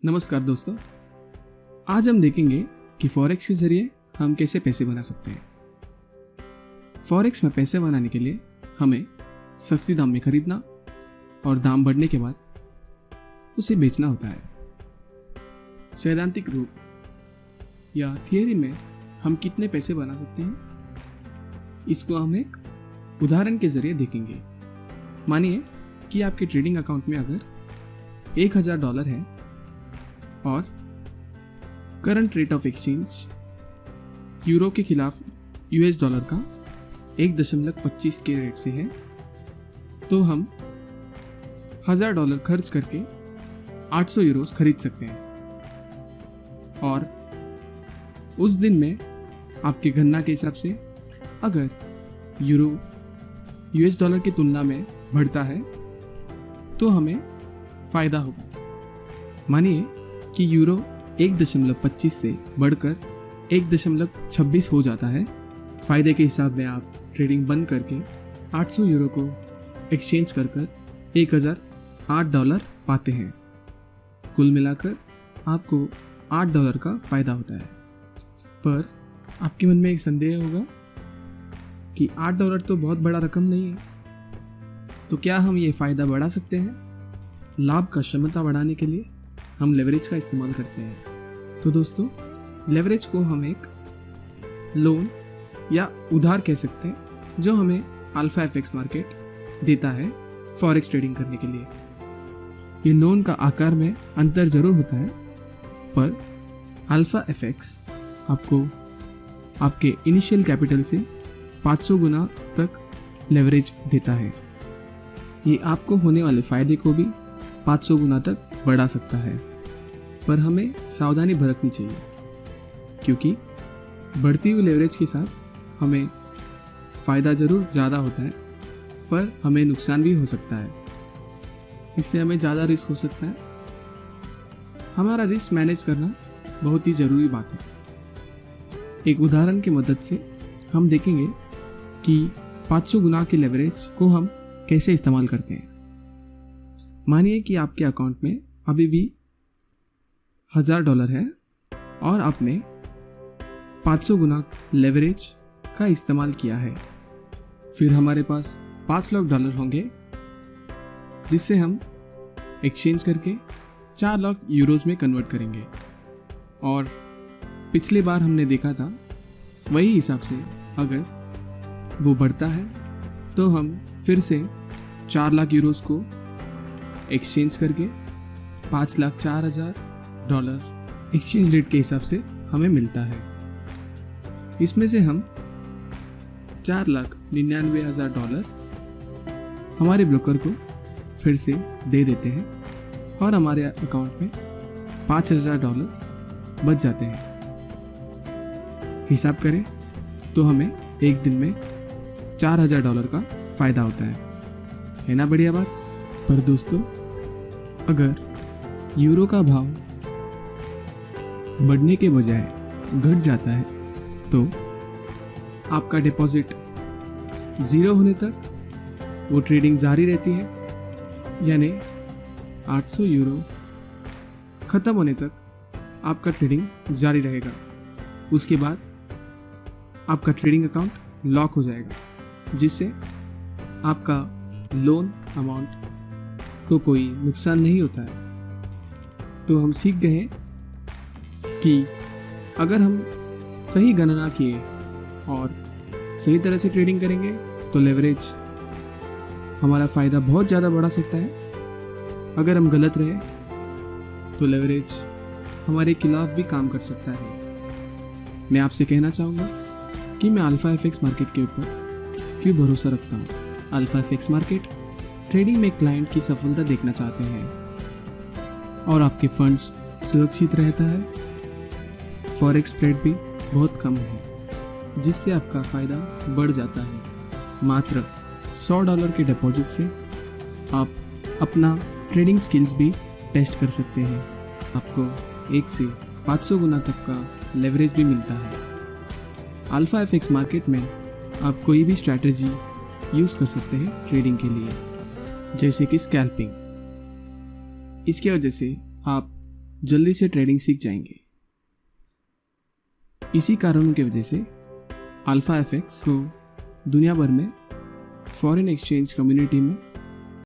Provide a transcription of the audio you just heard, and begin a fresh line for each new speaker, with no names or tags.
नमस्कार दोस्तों, आज हम देखेंगे कि फॉरेक्स के ज़रिए हम कैसे पैसे बना सकते हैं। फॉरेक्स में पैसे बनाने के लिए हमें सस्ती दाम में खरीदना और दाम बढ़ने के बाद उसे बेचना होता है। सैद्धांतिक रूप या थियरी में हम कितने पैसे बना सकते हैं, इसको हम एक उदाहरण के ज़रिए देखेंगे। मानिए कि आपके ट्रेडिंग अकाउंट में अगर $1000 है और current rate of exchange euro के खिलाफ US डॉलर का 1.25 के रेट से है, तो हम $1000 खर्च करके 800 यूरोस खरीद सकते हैं। और उस दिन में आपके गणना के हिसाब से अगर यूरो US डॉलर की तुलना में बढ़ता है तो हमें फ़ायदा होगा। मानिए कि यूरो 1.25 से बढ़कर 1.26 हो जाता है। फ़ायदे के हिसाब में आप ट्रेडिंग बंद करके 800 यूरो को एक्सचेंज कर $1008 पाते हैं। कुल मिलाकर आपको $8 का फ़ायदा होता है। पर आपके मन में एक संदेह होगा कि $8 तो बहुत बड़ा रकम नहीं है, तो क्या हम ये फ़ायदा बढ़ा सकते हैं? लाभ का क्षमता बढ़ाने के लिए हम लेवरेज का इस्तेमाल करते हैं। तो दोस्तों, लेवरेज को हम एक लोन या उधार कह सकते हैं जो हमें अल्फा एफएक्स मार्केट देता है फॉरेक्स ट्रेडिंग करने के लिए। ये लोन का आकार में अंतर जरूर होता है, पर अल्फा एफएक्स आपको आपके इनिशियल कैपिटल से 500 गुना तक लेवरेज देता है। ये आपको होने वाले फ़ायदे को भी 500 गुना तक बढ़ा सकता है। पर हमें सावधानी बरतनी चाहिए, क्योंकि बढ़ती हुई लेवरेज के साथ हमें फ़ायदा ज़रूर ज़्यादा होता है, पर हमें नुकसान भी हो सकता है। इससे हमें ज़्यादा रिस्क हो सकता है। हमारा रिस्क मैनेज करना बहुत ही ज़रूरी बात है। एक उदाहरण की मदद से हम देखेंगे कि 500 गुना के लेवरेज को हम कैसे इस्तेमाल करते हैं। मानिए कि आपके अकाउंट में अभी भी $1000 है और आपने 500 गुना लेवरेज का इस्तेमाल किया है। फिर हमारे पास $5 लाख होंगे, जिससे हम एक्सचेंज करके 4 लाख यूरोज़ में कन्वर्ट करेंगे। और पिछली बार हमने देखा था वही हिसाब से अगर वो बढ़ता है तो हम फिर से 4 लाख यूरोज़ को एक्सचेंज करके $5,04,000 एक्सचेंज रेट के हिसाब से हमें मिलता है। इसमें से हम $4,99,000 हमारे ब्रोकर को फिर से दे देते हैं और हमारे अकाउंट में $5,000 बच जाते हैं। हिसाब करें तो हमें एक दिन में $4,000 का फ़ायदा होता है ना? बढ़िया बात। पर दोस्तों, अगर यूरो का भाव बढ़ने के बजाय घट जाता है तो आपका डिपॉजिट 0 होने तक वो ट्रेडिंग जारी रहती है, यानी 800 यूरो ख़त्म होने तक आपका ट्रेडिंग जारी रहेगा। उसके बाद आपका ट्रेडिंग अकाउंट लॉक हो जाएगा, जिससे आपका लोन अमाउंट को कोई नुकसान नहीं होता है। तो हम सीख गए हैं कि अगर हम सही गणना किए और सही तरह से ट्रेडिंग करेंगे तो लेवरेज हमारा फ़ायदा बहुत ज़्यादा बढ़ा सकता है। अगर हम गलत रहे तो लेवरेज हमारे खिलाफ भी काम कर सकता है। मैं आपसे कहना चाहूँगा कि मैं अल्फा एफएक्स मार्केट के ऊपर क्यों भरोसा रखता हूँ। अल्फा एफएक्स मार्केट ट्रेडिंग में क्लाइंट की सफलता देखना चाहते हैं और आपके फंड्स सुरक्षित रहता है। फॉरेक्स स्प्रेड भी बहुत कम है, जिससे आपका फ़ायदा बढ़ जाता है। मात्र $100 के डिपॉजिट से आप अपना ट्रेडिंग स्किल्स भी टेस्ट कर सकते हैं। आपको 1 से 500 गुना तक का लेवरेज भी मिलता है। अल्फा एफएक्स मार्केट में आप कोई भी स्ट्रैटेजी यूज़ कर सकते हैं ट्रेडिंग के लिए, जैसे कि स्कैल्पिंग। इसकी वजह से आप जल्दी से ट्रेडिंग सीख जाएंगे। इसी कारणों की वजह से अल्फा एफएक्स को दुनिया भर में फॉरेन एक्सचेंज कम्युनिटी में